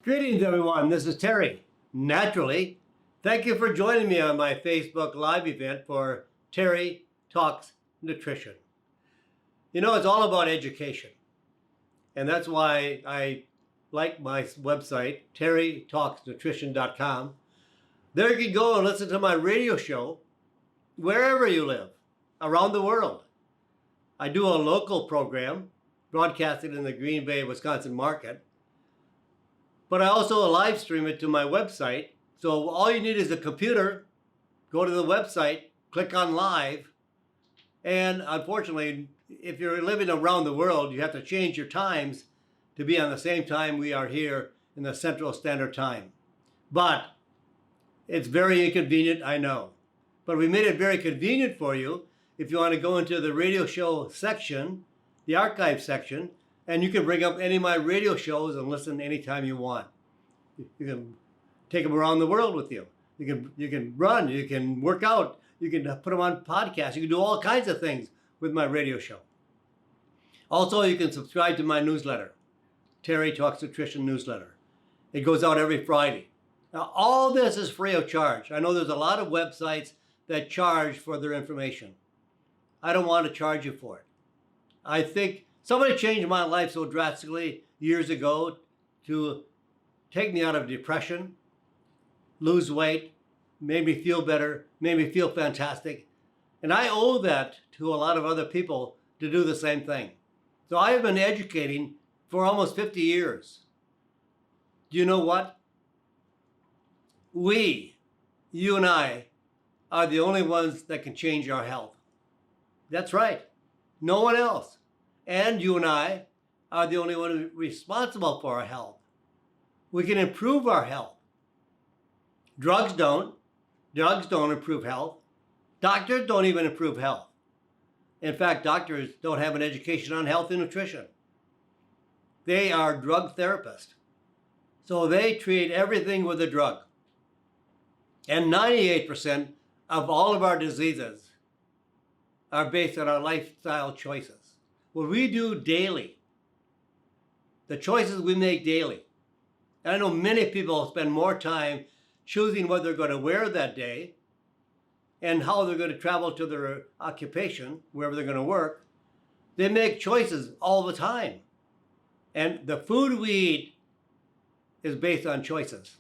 Greetings, everyone. This is Terry. Naturally, thank you for joining me on my Facebook Live event for Terry Talks Nutrition. You know, it's all about education. And that's why I like my website, terrytalksnutrition.com. There you can go and listen to my radio show wherever you live, around the world. I do a local program broadcasted in the Green Bay, Wisconsin market. But I also live stream it to my website. So all you need is a computer, go to the website, click on live. And unfortunately, if you're living around the world, you have to change your times to be on the same time we are here in the Central Standard Time. But it's very inconvenient, I know. But we made it very convenient for you if you want to go into the radio show section, the archive section, and you can bring up any of my radio shows and listen anytime you want. You can take them around the world with you. You can run, you can work out, you can put them on podcasts, you can do all kinds of things with my radio show. Also, you can subscribe to my newsletter, Terry Talks Nutrition newsletter. It goes out every Friday. Now, all this is free of charge. I know there's a lot of websites that charge for their information. I don't want to charge you for it. I think somebody changed my life so drastically years ago to take me out of depression, lose weight, made me feel better, made me feel fantastic. And I owe that to a lot of other people to do the same thing. So I have been educating for almost 50 years. Do you know what? You and I, are the only ones that can change our health. That's right. No one else. And you and I are the only one responsible for our health. We can improve our health. Drugs don't. Drugs don't improve health. Doctors don't even improve health. In fact, doctors don't have an education on health and nutrition. They are drug therapists. So they treat everything with a drug. And 98% of all of our diseases are based on our lifestyle choices. What we do daily, the choices we make daily. And I know many people spend more time choosing what they're going to wear that day and how they're going to travel to their occupation, wherever they're going to work. They make choices all the time. And the food we eat is based on choices.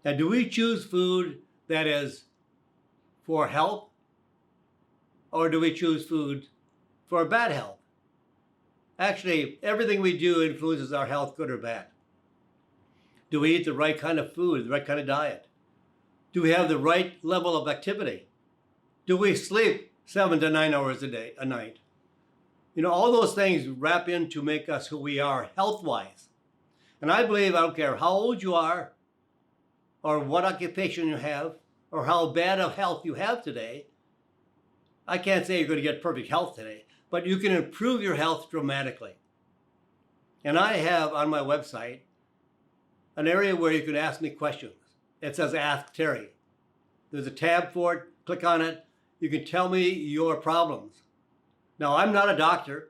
Now, do we choose food that is for health, or do we choose food for bad health? Actually, everything we do influences our health, good or bad. Do we eat the right kind of food, the right kind of diet? Do we have the right level of activity? Do we sleep 7 to 9 hours a night? You know, all those things wrap in to make us who we are health-wise. And I believe, I don't care how old you are, or what occupation you have, or how bad of health you have today. I can't say you're going to get perfect health today, but you can improve your health dramatically. And I have on my website an area where you can ask me questions. It says Ask Terry. There's a tab for it. Click on it. You can tell me your problems. Now, I'm not a doctor.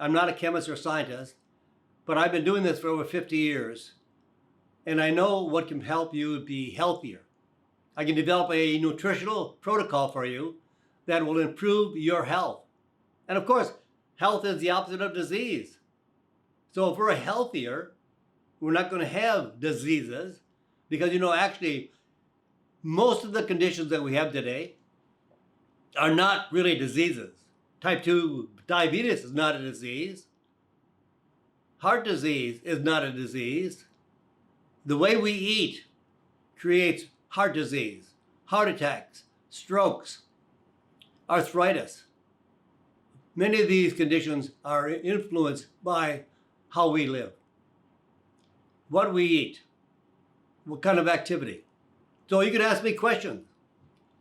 I'm not a chemist or scientist, but I've been doing this for over 50 years. And I know what can help you be healthier. I can develop a nutritional protocol for you that will improve your health. And of course, health is the opposite of disease. So if we're healthier, we're not going to have diseases because, you know, actually, most of the conditions that we have today are not really diseases. Type 2 diabetes is not a disease. Heart disease is not a disease. The way we eat creates heart disease, heart attacks, strokes, arthritis. Many of these conditions are influenced by how we live, what we eat, what kind of activity. So you can ask me questions.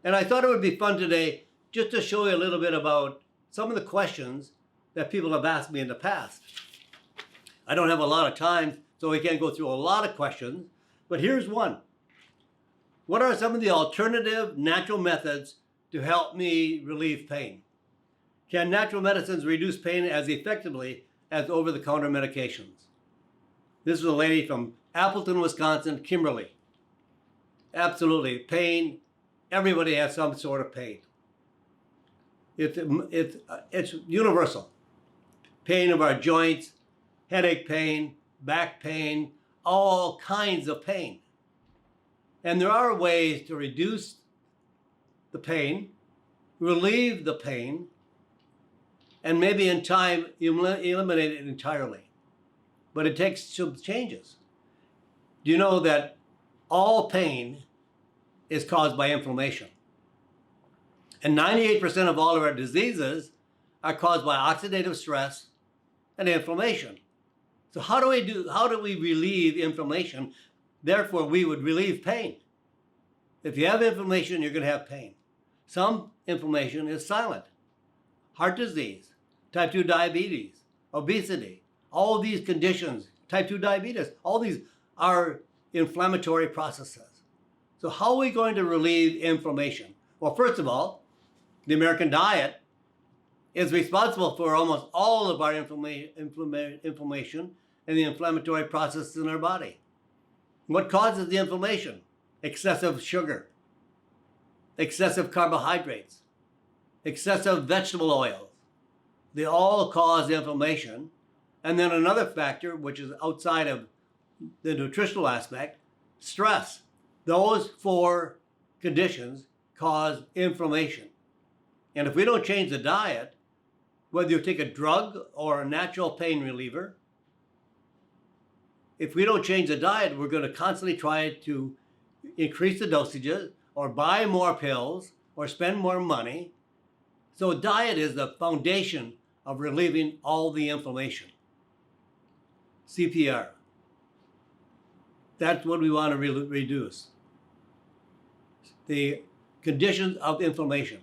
And I thought it would be fun today just to show you a little bit about some of the questions that people have asked me in the past. I don't have a lot of time, so we can't go through a lot of questions, but here's one. What are some of the alternative natural methods to help me relieve pain? Can natural medicines reduce pain as effectively as over-the-counter medications? This is a lady from Appleton, Wisconsin, Kimberly. Absolutely. Pain. Everybody has some sort of pain. It's universal. Pain of our joints, headache pain, back pain, all kinds of pain. And there are ways to reduce the pain, relieve the pain, and maybe in time eliminate it entirely. But it takes some changes. Do you know that all pain is caused by inflammation? And 98% of all of our diseases are caused by oxidative stress and inflammation. So how do we relieve inflammation? Therefore, we would relieve pain. If you have inflammation, you're going to have pain. Some inflammation is silent. Heart disease, type 2 diabetes, obesity, all these conditions, type 2 diabetes, all these are inflammatory processes. So how are we going to relieve inflammation? Well, first of all, the American diet is responsible for almost all of our inflammation and the inflammatory processes in our body. What causes the inflammation? Excessive sugar, excessive carbohydrates, excessive vegetable oils. They all cause inflammation. And then another factor, which is outside of the nutritional aspect, stress. Those four conditions cause inflammation. And if we don't change the diet, whether you take a drug or a natural pain reliever, if we don't change the diet, we're going to constantly try to increase the dosages or buy more pills or spend more money. So diet is the foundation of relieving all the inflammation. CPR. That's what we want to reduce. The conditions of inflammation.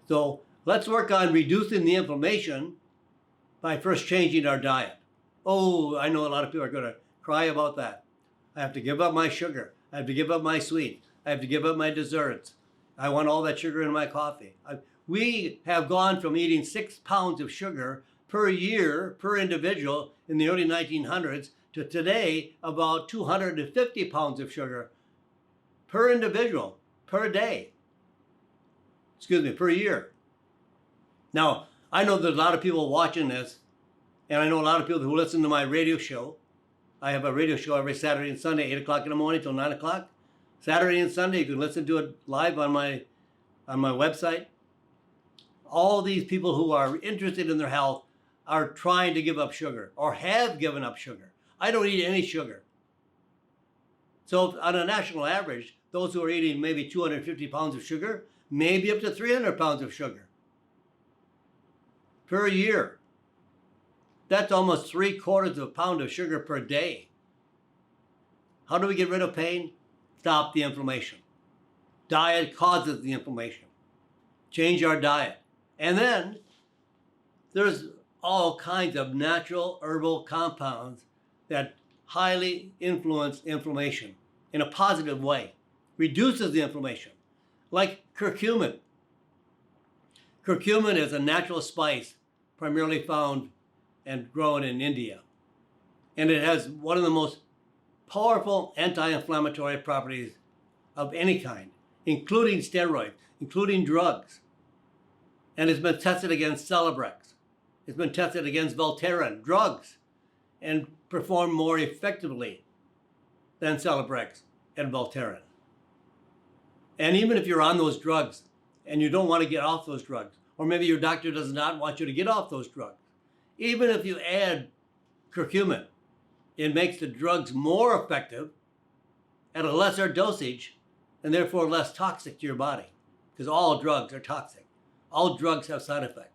So let's work on reducing the inflammation by first changing our diet. Oh, I know a lot of people are going to cry about that. I have to give up my sugar. I have to give up my sweets. I have to give up my desserts. I want all that sugar in my coffee. We have gone from eating 6 pounds of sugar per year, per individual in the early 1900s to today about 250 pounds of sugar per individual, per day. Per year. Now, I know there's a lot of people watching this, and I know a lot of people who listen to my radio show. I have a radio show every Saturday and Sunday, 8 o'clock in the morning till 9 o'clock. Saturday and Sunday, you can listen to it live on my website. All these people who are interested in their health are trying to give up sugar or have given up sugar. I don't eat any sugar. So on a national average, those who are eating maybe 250 pounds of sugar, maybe up to 300 pounds of sugar per year. That's almost 3/4 of a pound of sugar per day. How do we get rid of pain? Stop the inflammation. Diet causes the inflammation. Change our diet. And then there's all kinds of natural herbal compounds that highly influence inflammation in a positive way, reduces the inflammation, like curcumin. Curcumin is a natural spice primarily found and grown in India. And it has one of the most powerful anti-inflammatory properties of any kind, including steroids, including drugs. And it's been tested against Celebrex. It's been tested against Voltaren, drugs, and performed more effectively than Celebrex and Voltaren. And even if you're on those drugs and you don't want to get off those drugs, or maybe your doctor does not want you to get off those drugs, even if you add curcumin, it makes the drugs more effective at a lesser dosage and therefore less toxic to your body, because all drugs are toxic. All drugs have side effects.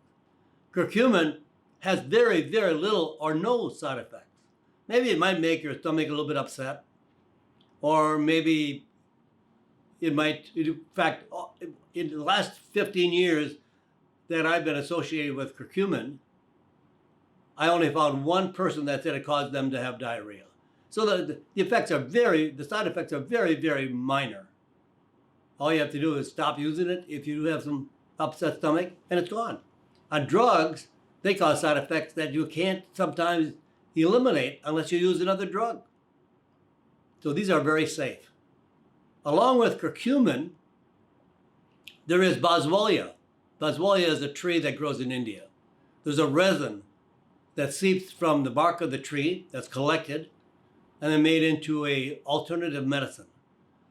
Curcumin has very, very little or no side effects. Maybe it might make your stomach a little bit upset, or maybe it might, in fact, in the last 15 years that I've been associated with curcumin, I only found one person that said it caused them to have diarrhea. So the side effects are very, very minor. All you have to do is stop using it if you have some upset stomach, and it's gone. On drugs, they cause side effects that you can't sometimes eliminate unless you use another drug. So these are very safe. Along with curcumin, there is boswellia. Boswellia is a tree that grows in India. There's a resin that seeps from the bark of the tree that's collected and then made into an alternative medicine.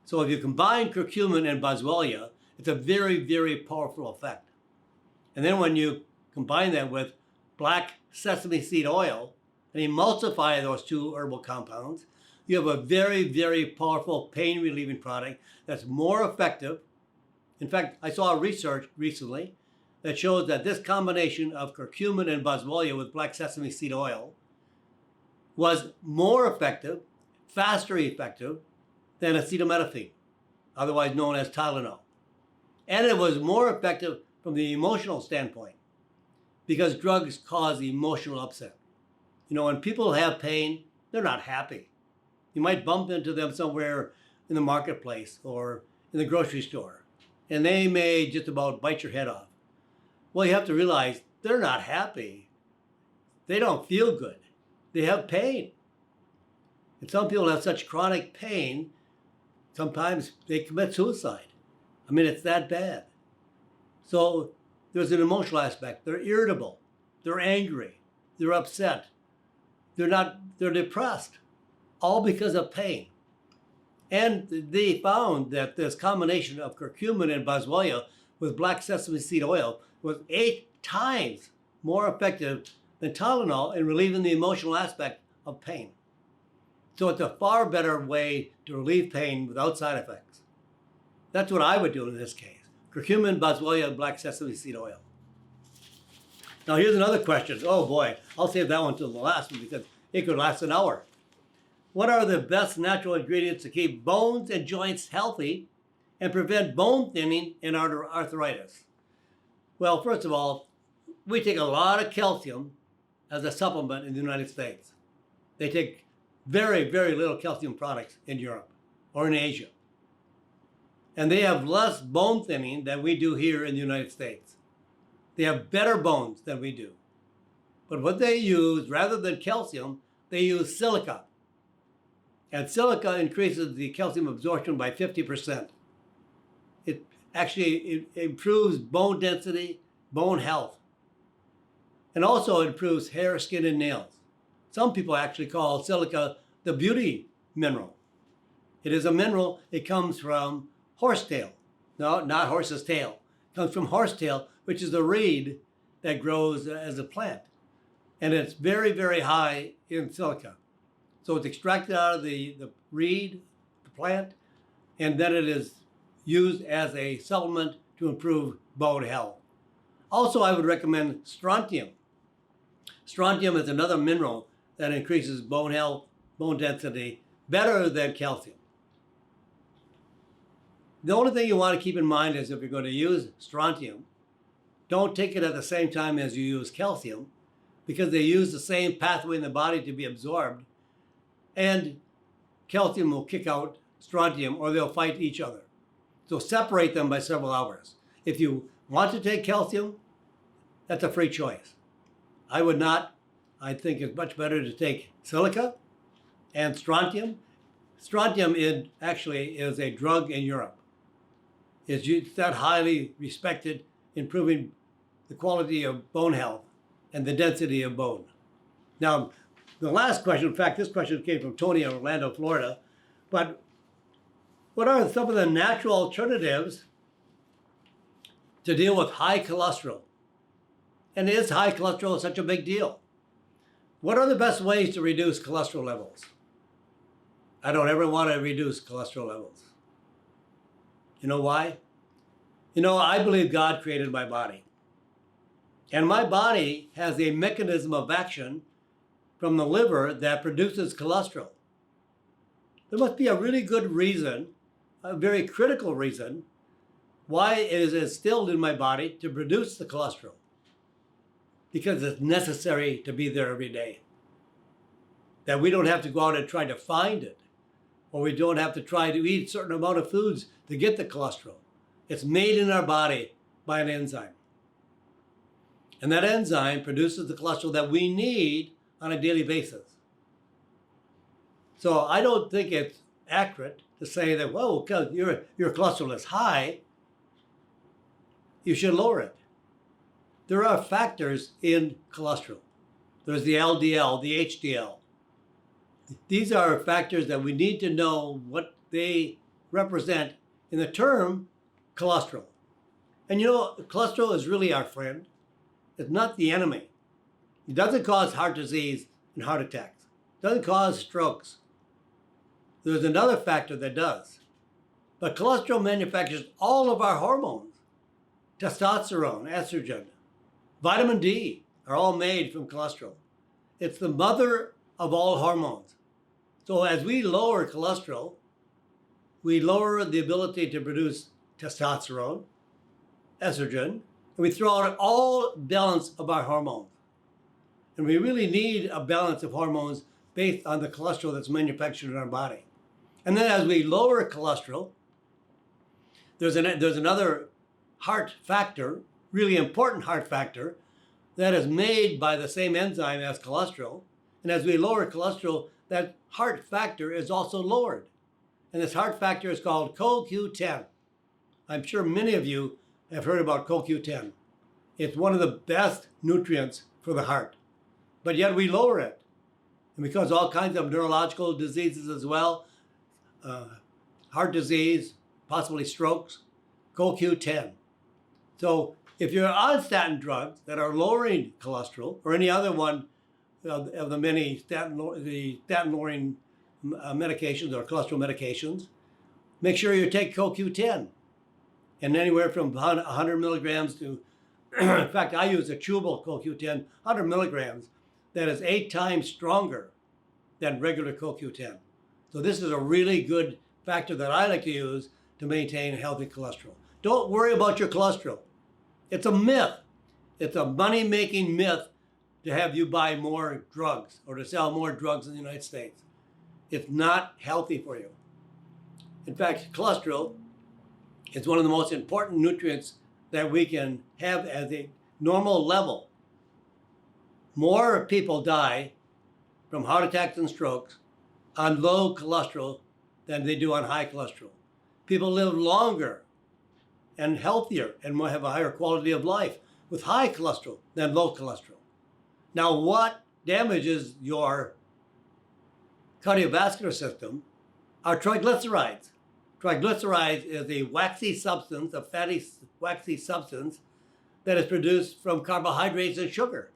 So if you combine curcumin and boswellia, it's a very, very powerful effect. And then when you combine that with black sesame seed oil and emulsify those two herbal compounds, you have a very, very powerful pain relieving product that's more effective. In fact, I saw research recently that shows that this combination of curcumin and boswellia with black sesame seed oil was more effective, faster effective than acetaminophen, otherwise known as Tylenol. And it was more effective from the emotional standpoint because drugs cause emotional upset. You know, when people have pain, they're not happy. You might bump into them somewhere in the marketplace or in the grocery store, and they may just about bite your head off. Well, you have to realize they're not happy. They don't feel good. They have pain. And some people have such chronic pain, sometimes they commit suicide. I mean, it's that bad. So there's an emotional aspect. They're irritable. They're angry. They're upset. They're depressed, all because of pain. And they found that this combination of curcumin and boswellia with black sesame seed oil was 8 times more effective than Tylenol in relieving the emotional aspect of pain. So it's a far better way to relieve pain without side effects. That's what I would do in this case. Curcumin, boswellia, and black sesame seed oil. Now here's another question. Oh boy, I'll save that one till the last one because it could last an hour. What are the best natural ingredients to keep bones and joints healthy and prevent bone thinning and arthritis? Well, first of all, we take a lot of calcium as a supplement in the United States. They take very, very little calcium products in Europe or in Asia. And they have less bone thinning than we do here in the United States. They have better bones than we do. But what they use, rather than calcium, they use silica. And silica increases the calcium absorption by 50%. It actually improves bone density, bone health. And also improves hair, skin, and nails. Some people actually call silica the beauty mineral. It is a mineral, it comes from horsetail. No, not horse's tail. It comes from horsetail, which is a reed that grows as a plant. And it's very, very high in silica. So it's extracted out of the reed, the plant, and then it is used as a supplement to improve bone health. Also, I would recommend strontium. Strontium is another mineral that increases bone health, bone density, better than calcium. The only thing you want to keep in mind is if you're going to use strontium, don't take it at the same time as you use calcium because they use the same pathway in the body to be absorbed, and calcium will kick out strontium or they'll fight each other. So separate them by several hours. If you want to take calcium, that's a free choice. I would not. I think it's much better to take silica and strontium. Strontium actually is a drug in Europe. It's that highly respected, improving the quality of bone health and the density of bone. Now, the last question, in fact, this question came from Tony in Orlando, Florida, but what are some of the natural alternatives to deal with high cholesterol? And is high cholesterol such a big deal? What are the best ways to reduce cholesterol levels? I don't ever want to reduce cholesterol levels. You know why? You know, I believe God created my body. And my body has a mechanism of action from the liver that produces cholesterol. There must be a really good reason, a very critical reason, why it is instilled in my body to produce the cholesterol. Because it's necessary to be there every day. That we don't have to go out and try to find it. Or we don't have to try to eat a certain amount of foods to get the cholesterol. It's made in our body by an enzyme. And that enzyme produces the cholesterol that we need on a daily basis. So I don't think it's accurate to say that, well, because your cholesterol is high, you should lower it. There are factors in cholesterol. There's the LDL, the HDL. These are factors that we need to know what they represent in the term cholesterol. And you know, cholesterol is really our friend. It's not the enemy. It doesn't cause heart disease and heart attacks. It doesn't cause strokes. There's another factor that does. But cholesterol manufactures all of our hormones. Testosterone, estrogen, vitamin D are all made from cholesterol. It's the mother of all hormones. So as we lower cholesterol, we lower the ability to produce testosterone, estrogen, and we throw out all balance of our hormones. And we really need a balance of hormones based on the cholesterol that's manufactured in our body. And then as we lower cholesterol, there's another heart factor, really important heart factor, that is made by the same enzyme as cholesterol. And as we lower cholesterol, that heart factor is also lowered. And this heart factor is called CoQ10. I'm sure many of you have heard about CoQ10. It's one of the best nutrients for the heart. But yet we lower it. And because all kinds of neurological diseases as well, heart disease, possibly strokes, CoQ10. So if you're on statin drugs that are lowering cholesterol, or any other one of the many statin-lowering medications or cholesterol medications, make sure you take CoQ10. And anywhere from 100 milligrams to, in fact, I use a chewable CoQ10, 100 milligrams, that is 8 times stronger than regular CoQ10. So this is a really good factor that I like to use to maintain healthy cholesterol. Don't worry about your cholesterol. It's a myth. It's a money-making myth to have you buy more drugs or to sell more drugs in the United States. It's not healthy for you. In fact, cholesterol is one of the most important nutrients that we can have as a normal level. More people die from heart attacks and strokes on low cholesterol than they do on high cholesterol. People live longer and healthier and have a higher quality of life with high cholesterol than low cholesterol. Now, what damages your cardiovascular system are triglycerides. Triglycerides is a waxy substance, a fatty waxy substance that is produced from carbohydrates and sugar.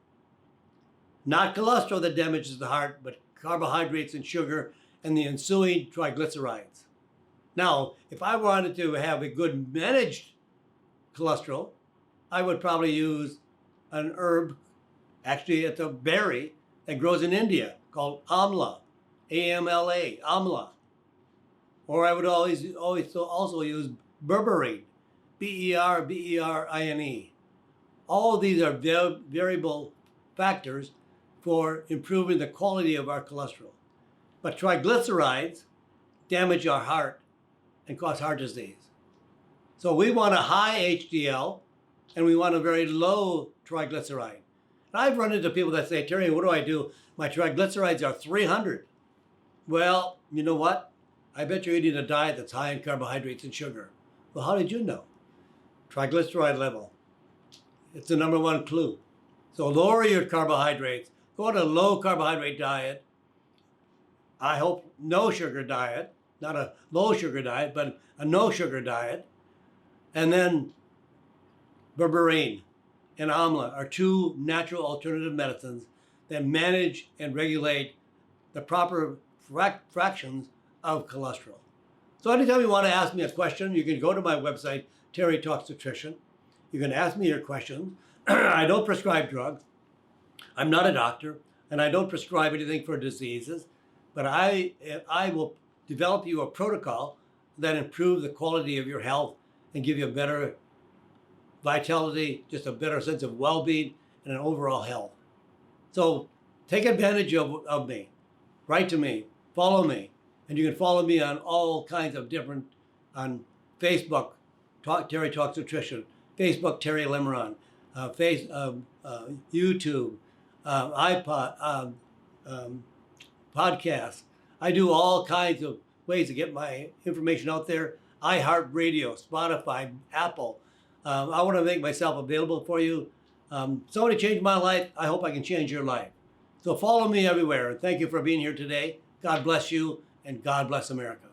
Not cholesterol that damages the heart, but carbohydrates and sugar and the ensuing triglycerides. Now, if I wanted to have a good managed cholesterol, I would probably use an herb, actually it's a berry that grows in India called amla, A-M-L-A, amla. Or I would always also use berberine, B-E-R-B-E-R-I-N-E. All of these are variable factors for improving the quality of our cholesterol. But triglycerides damage our heart and cause heart disease. So we want a high HDL and we want a very low triglyceride. And I've run into people that say, Terry, what do I do? My triglycerides are 300. Well, you know what? I bet you're eating a diet that's high in carbohydrates and sugar. Well, how did you know? Triglyceride level. It's the number one clue. So lower your carbohydrates. Go on a low carbohydrate diet. I hope no sugar diet, not a low sugar diet, but a no sugar diet. And then berberine and amla are two natural alternative medicines that manage and regulate the proper fractions of cholesterol. So anytime you want to ask me a question, you can go to my website, Terry Talks Nutrition. You can ask me your questions. I don't prescribe drugs. I'm not a doctor, and I don't prescribe anything for diseases, but I will develop you a protocol that improves the quality of your health and give you a better vitality, just a better sense of well-being and an overall health. So take advantage of me. Write to me. Follow me. And you can follow me on all kinds of different, on Facebook, Terry Talks Nutrition, Facebook, Terry Lemeron, YouTube, iPod, podcasts. I do all kinds of ways to get my information out there. iHeartRadio, Spotify, Apple. I want to make myself available for you. Somebody changed my life. I hope I can change your life. So follow me everywhere. And thank you for being here today. God bless you, and God bless America.